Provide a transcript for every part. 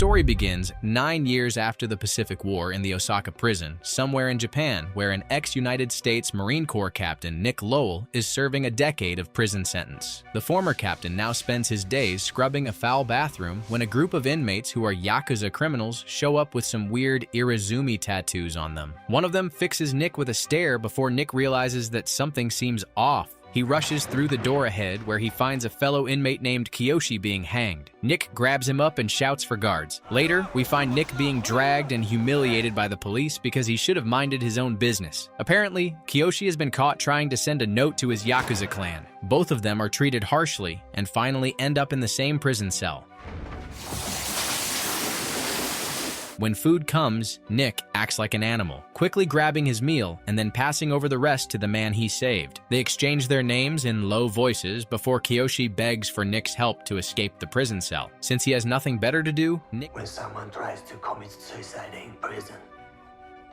story begins 9 years after the Pacific War in the Osaka prison, somewhere in Japan, where an ex-United States Marine Corps captain, Nick Lowell, is serving a decade of prison sentence. The former captain now spends his days scrubbing a foul bathroom when a group of inmates who are Yakuza criminals show up with some weird Irizumi tattoos on them. One of them fixes Nick with a stare before Nick realizes that something seems off. He rushes through the door ahead where he finds a fellow inmate named Kiyoshi being hanged. Nick grabs him up and shouts for guards. Later, we find Nick being dragged and humiliated by the police because he should have minded his own business. Apparently, Kiyoshi has been caught trying to send a note to his Yakuza clan. Both of them are treated harshly and finally end up in the same prison cell. When food comes, Nick acts like an animal, quickly grabbing his meal and then passing over the rest to the man he saved. They exchange their names in low voices before Kiyoshi begs for Nick's help to escape the prison cell. Since he has nothing better to do, When someone tries to commit suicide in prison,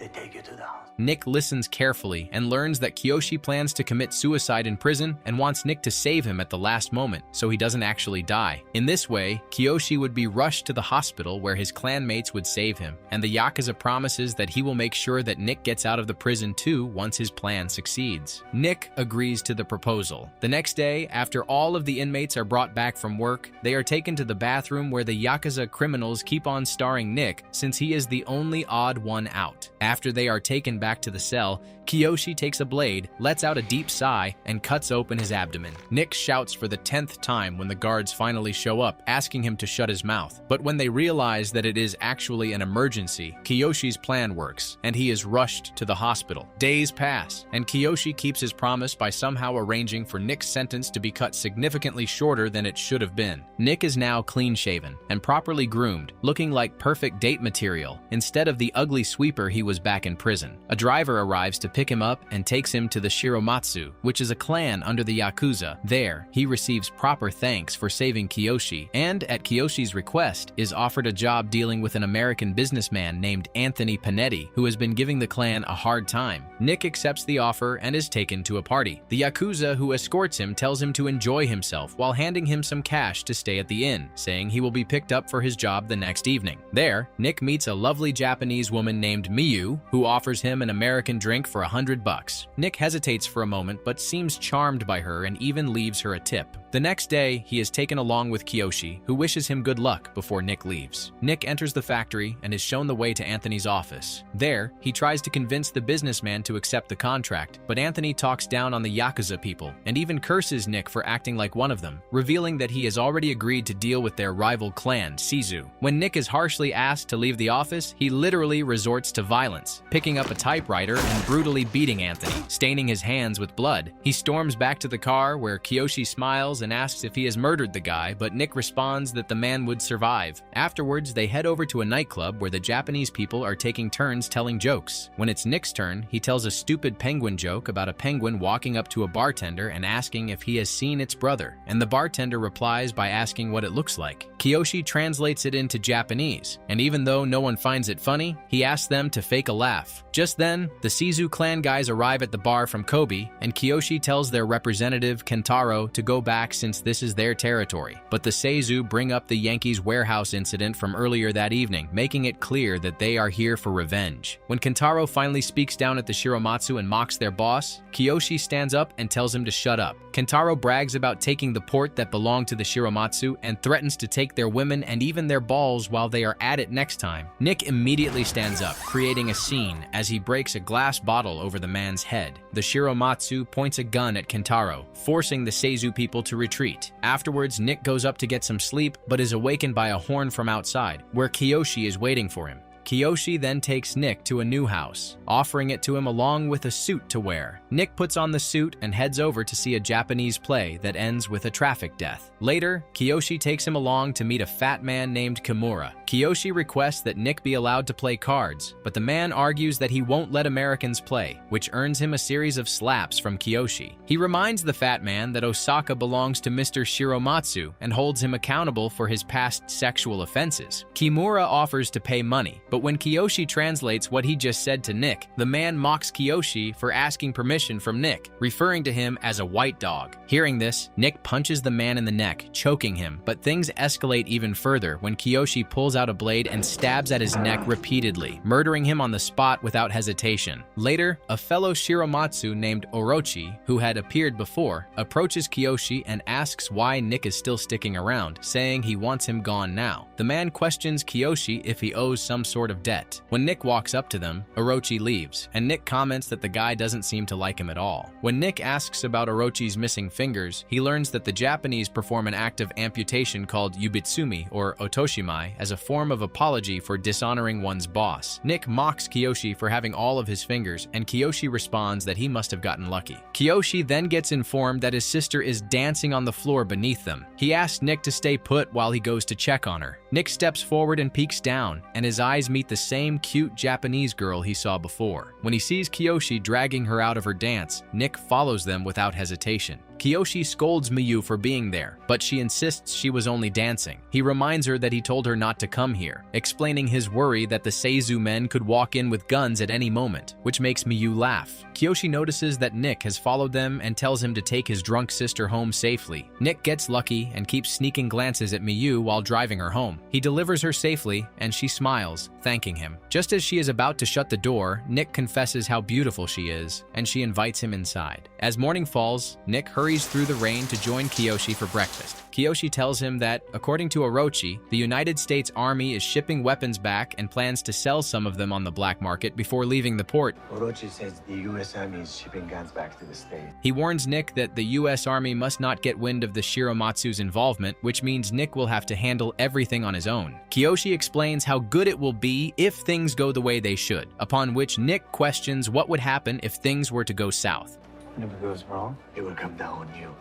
they take you to the hospital. Nick listens carefully and learns that Kiyoshi plans to commit suicide in prison and wants Nick to save him at the last moment so he doesn't actually die. In this way, Kiyoshi would be rushed to the hospital where his clanmates would save him, and the Yakuza promises that he will make sure that Nick gets out of the prison too once his plan succeeds. Nick agrees to the proposal. The next day, after all of the inmates are brought back from work, they are taken to the bathroom where the Yakuza criminals keep on starring Nick since he is the only odd one out. After they are taken back to the cell, Kiyoshi takes a blade, lets out a deep sigh, and cuts open his abdomen. Nick shouts for the 10th time when the guards finally show up, asking him to shut his mouth. But when they realize that it is actually an emergency, Kiyoshi's plan works, and he is rushed to the hospital. Days pass, and Kiyoshi keeps his promise by somehow arranging for Nick's sentence to be cut significantly shorter than it should have been. Nick is now clean-shaven and properly groomed, looking like perfect date material, instead of the ugly sweeper he was back in prison. A driver arrives to pick him up and takes him to the Shiromatsu, which is a clan under the Yakuza. There, he receives proper thanks for saving Kiyoshi, and at Kiyoshi's request, is offered a job dealing with an American businessman named Anthony Panetti, who has been giving the clan a hard time. Nick accepts the offer and is taken to a party. The Yakuza who escorts him tells him to enjoy himself while handing him some cash to stay at the inn, saying he will be picked up for his job the next evening. There, Nick meets a lovely Japanese woman named Miyu, who offers him an American drink for $100. Nick hesitates for a moment but seems charmed by her and even leaves her a tip. The next day, he is taken along with Kiyoshi, who wishes him good luck before Nick leaves. Nick enters the factory and is shown the way to Anthony's office. There, he tries to convince the businessman to accept the contract, but Anthony talks down on the Yakuza people and even curses Nick for acting like one of them, revealing that he has already agreed to deal with their rival clan, Shizu. When Nick is harshly asked to leave the office, he literally resorts to violence, picking up a typewriter and brutally beating Anthony, staining his hands with blood. He storms back to the car where Kiyoshi smiles and asks if he has murdered the guy, but Nick responds that the man would survive. Afterwards, they head over to a nightclub where the Japanese people are taking turns telling jokes. When it's Nick's turn, he tells a stupid penguin joke about a penguin walking up to a bartender and asking if he has seen its brother, and the bartender replies by asking what it looks like. Kiyoshi translates it into Japanese, and even though no one finds it funny, he asks them to fake a laugh. Just then, the Shizu clan guys arrive at the bar from Kobe, and Kiyoshi tells their representative, Kentaro, to go back since this is their territory. But the Seizu bring up the Yankees warehouse incident from earlier that evening, making it clear that they are here for revenge. When Kentaro finally speaks down at the Shiromatsu and mocks their boss, Kiyoshi stands up and tells him to shut up. Kentaro brags about taking the port that belonged to the Shiromatsu and threatens to take their women and even their balls while they are at it next time. Nick immediately stands up, creating a scene as he breaks a glass bottle over the man's head. The Shiromatsu points a gun at Kentaro, forcing the Seizu people to retreat. Afterwards, Nick goes up to get some sleep, but is awakened by a horn from outside, where Kiyoshi is waiting for him. Kiyoshi then takes Nick to a new house, offering it to him along with a suit to wear. Nick puts on the suit and heads over to see a Japanese play that ends with a traffic death. Later, Kiyoshi takes him along to meet a fat man named Kimura. Kiyoshi requests that Nick be allowed to play cards, but the man argues that he won't let Americans play, which earns him a series of slaps from Kiyoshi. He reminds the fat man that Osaka belongs to Mr. Shiromatsu and holds him accountable for his past sexual offenses. Kimura offers to pay money, but when Kiyoshi translates what he just said to Nick, the man mocks Kiyoshi for asking permission from Nick, referring to him as a white dog. Hearing this, Nick punches the man in the neck, choking him, but things escalate even further when Kiyoshi pulls out a blade and stabs at his neck repeatedly, murdering him on the spot without hesitation. Later, a fellow Shiromatsu named Orochi, who had appeared before, approaches Kiyoshi and asks why Nick is still sticking around, saying he wants him gone now. The man questions Kiyoshi if he owes some sort of debt. When Nick walks up to them, Orochi leaves, and Nick comments that the guy doesn't seem to like him at all. When Nick asks about Orochi's missing fingers, he learns that the Japanese perform an act of amputation called yubitsumi or otoshimai as a form of apology for dishonoring one's boss. Nick mocks Kiyoshi for having all of his fingers, and Kiyoshi responds that he must have gotten lucky. Kiyoshi then gets informed that his sister is dancing on the floor beneath them. He asks Nick to stay put while he goes to check on her. Nick steps forward and peeks down, and his eyes meet the same cute Japanese girl he saw before. When he sees Kiyoshi dragging her out of her dance, Nick follows them without hesitation. Kiyoshi scolds Miyu for being there, but she insists she was only dancing. He reminds her that he told her not to come here, explaining his worry that the Seizu men could walk in with guns at any moment, which makes Miyu laugh. Kiyoshi notices that Nick has followed them and tells him to take his drunk sister home safely. Nick gets lucky and keeps sneaking glances at Miyu while driving her home. He delivers her safely, and she smiles, thanking him. Just as she is about to shut the door, Nick confesses how beautiful she is, and she invites him inside. As morning falls, Nick hurries through the rain to join Kiyoshi for breakfast. Kiyoshi tells him that, according to Orochi, the United States Army is shipping weapons back and plans to sell some of them on the black market before leaving the port. Orochi says the U.S. Army is shipping guns back to the state. He warns Nick that the U.S. Army must not get wind of the Shiromatsu's involvement, which means Nick will have to handle everything on his own. Kiyoshi explains how good it will be if things go the way they should, upon which Nick questions what would happen if things were to go south. And if it goes wrong, it will come down on you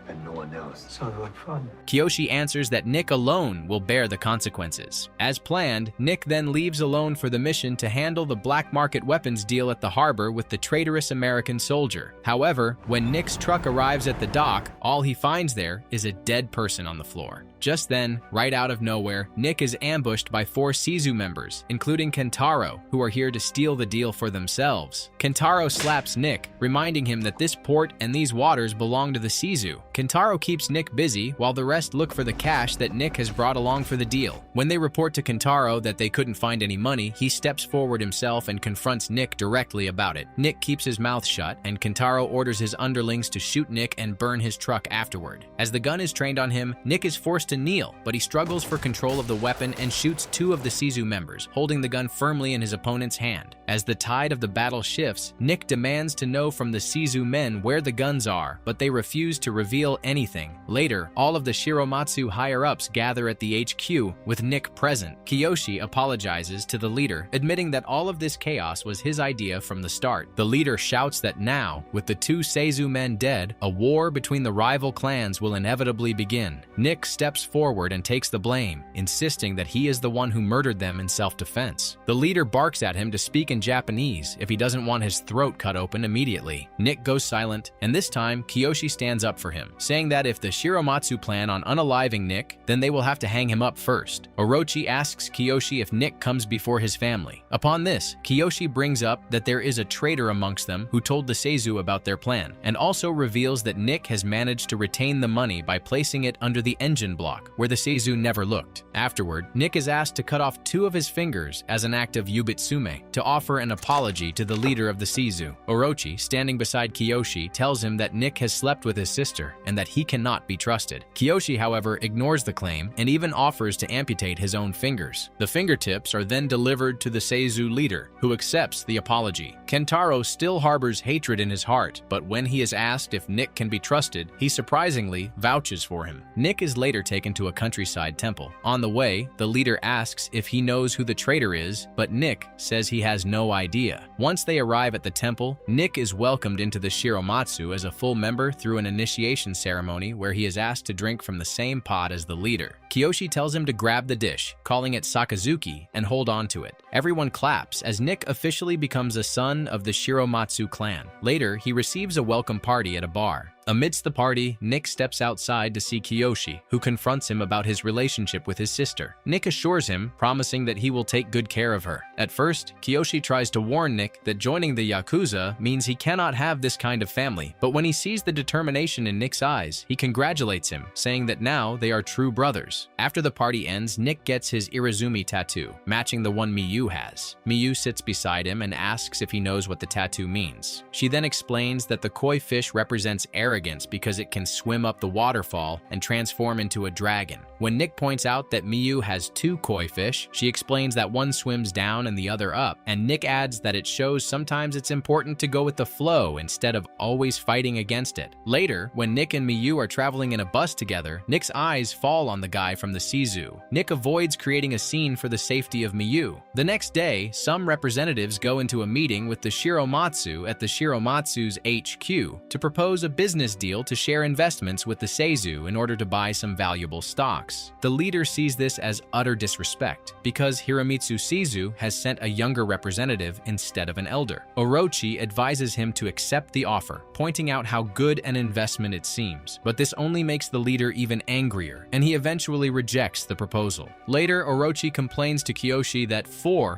and no one else. Sounds like fun. Kiyoshi answers that Nick alone will bear the consequences. As planned, Nick then leaves alone for the mission to handle the black market weapons deal at the harbor with the traitorous American soldier. However, when Nick's truck arrives at the dock, all he finds there is a dead person on the floor. Just then, right out of nowhere, Nick is ambushed by 4 Seizu members, including Kentaro, who are here to steal the deal for themselves. Kentaro slaps Nick, reminding him that this port and these waters belong to the Seizu. Kentaro keeps Nick busy while the rest look for the cash that Nick has brought along for the deal. When they report to Kentaro that they couldn't find any money, he steps forward himself and confronts Nick directly about it. Nick keeps his mouth shut, and Kentaro orders his underlings to shoot Nick and burn his truck afterward. As the gun is trained on him, Nick is forced to kneel, but he struggles for control of the weapon and shoots 2 of the Seizu members, holding the gun firmly in his opponent's hand. As the tide of the battle shifts, Nick demands to know from the Seizu men where the guns are, but they refuse to reveal anything. Later, all of the Shiromatsu higher-ups gather at the HQ, with Nick present. Kiyoshi apologizes to the leader, admitting that all of this chaos was his idea from the start. The leader shouts that now, with the 2 Seizu men dead, a war between the rival clans will inevitably begin. Nick steps forward and takes the blame, insisting that he is the one who murdered them in self-defense. The leader barks at him to speak in Japanese if he doesn't want his throat cut open immediately. Nick goes silent, and this time Kiyoshi stands up for him, saying that if the Shiromatsu plan on unaliving Nick, then they will have to hang him up first. Orochi asks Kiyoshi if Nick comes before his family. Upon this, Kiyoshi brings up that there is a traitor amongst them who told the Seizu about their plan, and also reveals that Nick has managed to retain the money by placing it under the engine block, where the Seizu never looked. Afterward, Nick is asked to cut off 2 of his fingers as an act of yubitsume, to offer an apology to the leader of the Seizu. Orochi, standing beside Kiyoshi, tells him that Nick has slept with his sister and that he cannot be trusted. Kiyoshi, however, ignores the claim and even offers to amputate his own fingers. The fingertips are then delivered to the Seizu leader, who accepts the apology. Kentaro still harbors hatred in his heart, but when he is asked if Nick can be trusted, he surprisingly vouches for him. Nick is later taken to a countryside temple. On the way, the leader asks if he knows who the traitor is, but Nick says he has no idea. Once they arrive at the temple, Nick is welcomed into the Shiromatsu as a full member through an initiation ceremony where he is asked to drink from the same pot as the leader. Kiyoshi tells him to grab the dish, calling it sakazuki, and hold on to it. Everyone claps as Nick officially becomes a son of the Shiromatsu clan. Later, he receives a welcome party at a bar. Amidst the party, Nick steps outside to see Kiyoshi, who confronts him about his relationship with his sister. Nick assures him, promising that he will take good care of her. At first, Kiyoshi tries to warn Nick that joining the Yakuza means he cannot have this kind of family, but when he sees the determination in Nick's eyes, he congratulates him, saying that now they are true brothers. After the party ends, Nick gets his Irizumi tattoo, matching the one Miyu has. Miyu sits beside him and asks if he knows what the tattoo means. She then explains that the koi fish represents arrogance because it can swim up the waterfall and transform into a dragon. When Nick points out that Miyu has two koi fish, she explains that one swims down and the other up, and Nick adds that it shows sometimes it's important to go with the flow instead of always fighting against it. Later, when Nick and Miyu are traveling in a bus together, Nick's eyes fall on the guy from the Shizu. Nick avoids creating a scene for the safety of Miyu. The next day, some representatives go into a meeting with the Shiromatsu at the Shiromatsu's HQ to propose a business deal to share investments with the Seizu in order to buy some valuable stocks. The leader sees this as utter disrespect because Hiromitsu Shizu has sent a younger representative instead of an elder. Orochi advises him to accept the offer, pointing out how good an investment it seems, but this only makes the leader even angrier, and he eventually rejects the proposal. Later, Orochi complains to Kiyoshi that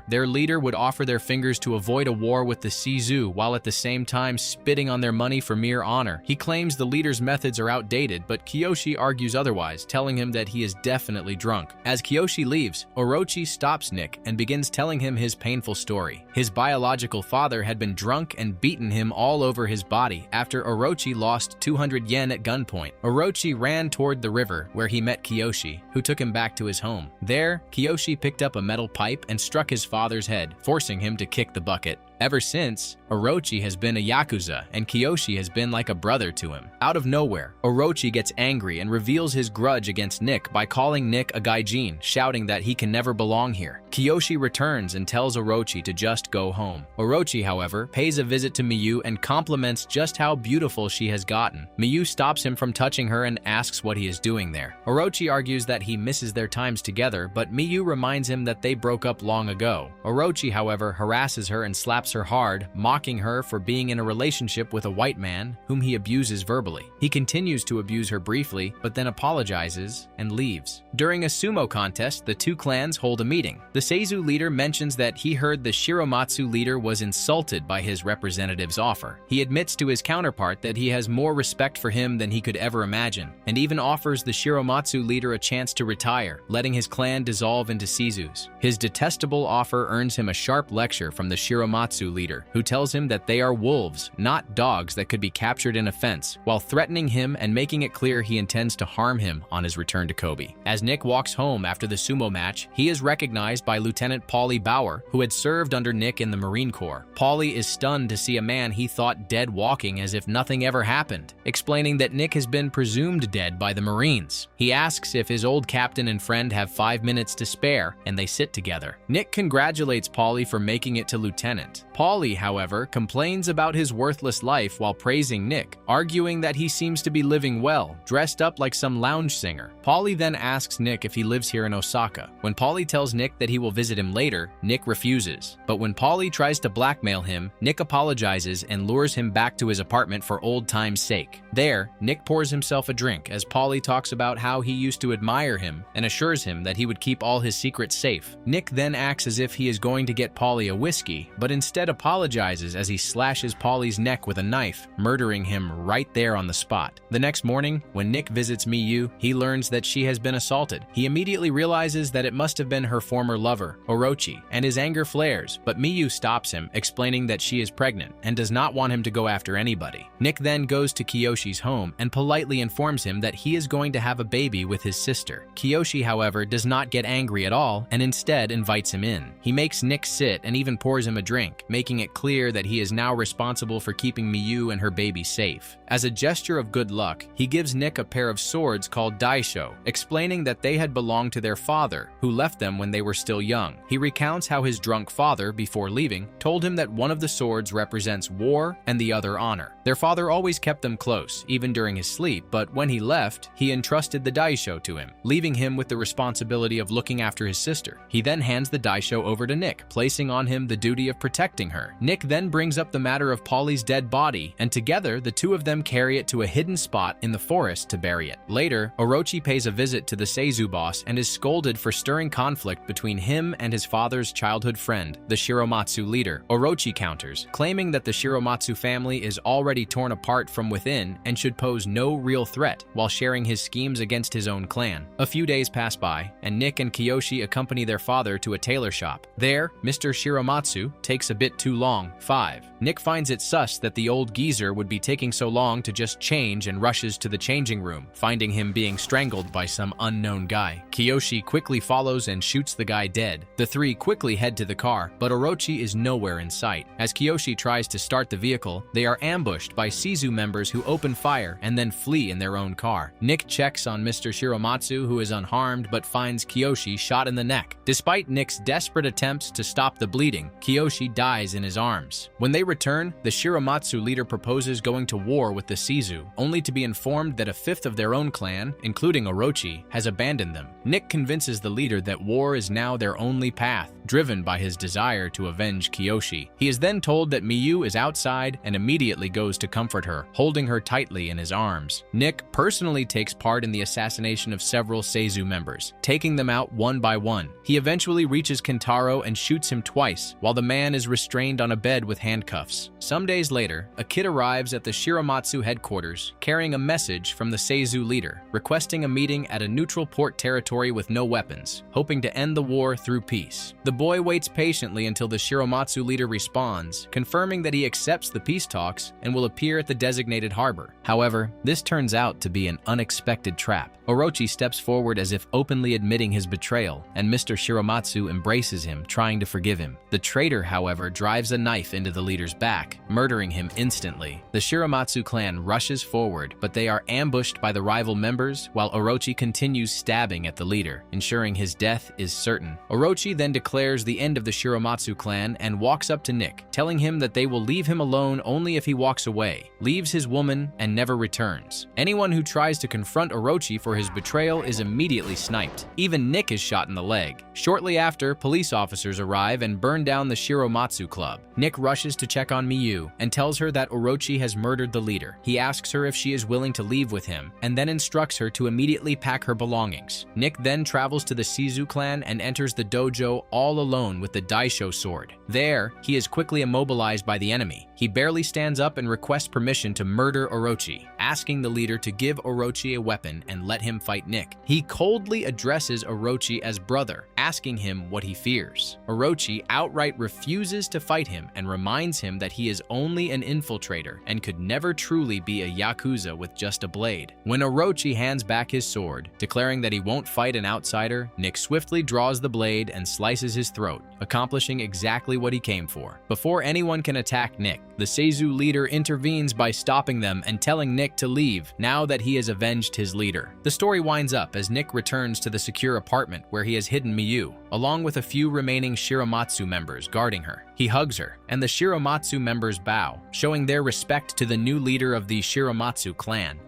their leader would offer their fingers to avoid a war with the Shizu while at the same time spitting on their money for mere honor. He claims the leader's methods are outdated, but Kiyoshi argues otherwise, telling him that he is definitely drunk. As Kiyoshi leaves, Orochi stops Nick and begins telling him his painful story. His biological father had been drunk and beaten him all over his body after Orochi lost 200 yen at gunpoint. Orochi ran toward the river where he met Kiyoshi, who took him back to his home. There, Kiyoshi picked up a metal pipe and struck his father's head, forcing him to kick the bucket. Ever since, Orochi has been a Yakuza, and Kiyoshi has been like a brother to him. Out of nowhere, Orochi gets angry and reveals his grudge against Nick by calling Nick a gaijin, shouting that he can never belong here. Kiyoshi returns and tells Orochi to just go home. Orochi, however, pays a visit to Miyu and compliments just how beautiful she has gotten. Miyu stops him from touching her and asks what he is doing there. Orochi argues that he misses their times together, but Miyu reminds him that they broke up long ago. Orochi, however, harasses her and slaps her hard, mocking her for being in a relationship with a white man whom he abuses verbally. He continues to abuse her briefly, but then apologizes and leaves. During a sumo contest, the two clans hold a meeting. The Seizu leader mentions that he heard the Shiromatsu leader was insulted by his representative's offer. He admits to his counterpart that he has more respect for him than he could ever imagine, and even offers the Shiromatsu leader a chance to retire, letting his clan dissolve into Seizus. His detestable offer earns him a sharp lecture from the Shiromatsu leader, who tells him that they are wolves, not dogs that could be captured in a fence, while threatening him and making it clear he intends to harm him on his return to Kobe. As Nick walks home after the sumo match, he is recognized by Lieutenant Paulie Bauer, who had served under Nick in the Marine Corps. Paulie is stunned to see a man he thought dead walking as if nothing ever happened, explaining that Nick has been presumed dead by the Marines. He asks if his old captain and friend have 5 minutes to spare, and they sit together. Nick congratulates Paulie for making it to lieutenant. Paulie, however, complains about his worthless life while praising Nick, arguing that he seems to be living well, dressed up like some lounge singer. Paulie then asks Nick if he lives here in Osaka. When Paulie tells Nick that he will visit him later, Nick refuses. But when Paulie tries to blackmail him, Nick apologizes and lures him back to his apartment for old time's sake. There, Nick pours himself a drink as Paulie talks about how he used to admire him and assures him that he would keep all his secrets safe. Nick then acts as if he is going to get Paulie a whiskey, but instead apologizes as he slashes Paulie's neck with a knife, murdering him right there on the spot. The next morning, when Nick visits Miyu, he learns that she has been assaulted. He immediately realizes that it must have been her former lover, Orochi, and his anger flares, but Miyu stops him, explaining that she is pregnant and does not want him to go after anybody. Nick then goes to Kiyoshi's home and politely informs him that he is going to have a baby with his sister. Kiyoshi, however, does not get angry at all and instead invites him in. He makes Nick sit and even pours him a drink, making it clear that he is now responsible for keeping Miyu and her baby safe. As a gesture of good luck, he gives Nick a pair of swords called daisho, explaining that they had belonged to their father, who left them when they were still young. He recounts how his drunk father, before leaving, told him that one of the swords represents war and the other honor. Their father always kept them close, close, even during his sleep, but when he left, he entrusted the daisho to him, leaving him with the responsibility of looking after his sister. He then hands the daisho over to Nick, placing on him the duty of protecting her. Nick then brings up the matter of Polly's dead body, and together the two of them carry it to a hidden spot in the forest to bury it. Later, Orochi pays a visit to the Seizu boss and is scolded for stirring conflict between him and his father's childhood friend, the Shiromatsu leader. Orochi counters, claiming that the Shiromatsu family is already torn apart from within and should pose no real threat, while sharing his schemes against his own clan. A few days pass by, and Nick and Kiyoshi accompany their father to a tailor shop. There, Mr. Shiromatsu takes a bit too long. 5. Nick finds it sus that the old geezer would be taking so long to just change and rushes to the changing room, finding him being strangled by some unknown guy. Kiyoshi quickly follows and shoots the guy dead. The three quickly head to the car, but Orochi is nowhere in sight. As Kiyoshi tries to start the vehicle, they are ambushed by Seizu members who open fire and then flee in their own car. Nick checks on Mr. Shiromatsu, who is unharmed but finds Kiyoshi shot in the neck. Despite Nick's desperate attempts to stop the bleeding, Kiyoshi dies in his arms. When they return, the Shiromatsu leader proposes going to war with the Seizu, only to be informed that a fifth of their own clan, including Orochi, has abandoned them. Nick convinces the leader that war is now their only path, driven by his desire to avenge Kiyoshi. He is then told that Miyu is outside and immediately goes to comfort her, holding her tightly in his arms. Nick personally takes part in the assassination of several Seizu members, taking them out one by one. He eventually reaches Kentaro and shoots him twice, while the man is restrained on a bed with handcuffs. Some days later, a kid arrives at the Shiromatsu headquarters, carrying a message from the Seizu leader, requesting a meeting at a neutral port territory with no weapons, hoping to end the war through peace. The boy waits patiently until the Shiromatsu leader responds, confirming that he accepts the peace talks and will appear at the designated harbor. However, this turns out to be an unexpected trap. Orochi steps forward as if openly admitting his betrayal, and Mr. Shiromatsu embraces him, trying to forgive him. The traitor, however, drives a knife into the leader's back, murdering him instantly. The Shiromatsu clan rushes forward, but they are ambushed by the rival members, while Orochi continues stabbing at the leader, ensuring his death is certain. Orochi then declares the end of the Shiromatsu clan and walks up to Nick, telling him that they will leave him alone only if he walks away, leaves his woman, and never returns. Anyone who tries to confront Orochi for his betrayal is immediately sniped. Even Nick is shot in the leg. Shortly after, police officers arrive and burn down the Shiromatsu club. Nick rushes to check on Miyu and tells her that Orochi has murdered the leader. He asks her if she is willing to leave with him, and then instructs her to immediately pack her belongings. Nick then travels to the Seizu clan and enters the dojo all alone with the daisho sword. There, he is quickly immobilized by the enemy. He barely stands up and requests permission to murder Orochi, asking the leader to give Orochi a weapon and let him fight Nick. He coldly addresses Orochi as brother, asking him what he fears. Orochi outright refuses to fight him and reminds him that he is only an infiltrator and could never truly be a Yakuza with just a blade. When Orochi hands back his sword, declaring that he won't fight an outsider, Nick swiftly draws the blade and slices his throat, accomplishing exactly what he came for. Before anyone can attack Nick, the Seizu leader intervenes by stopping them and telling Nick to leave now that he has avenged his leader. The story winds up as Nick returns to the secure apartment where he has hidden Miyu, along with a few remaining Shiromatsu members guarding her. He hugs her, and the Shiromatsu members bow, showing their respect to the new leader of the Shiromatsu clan.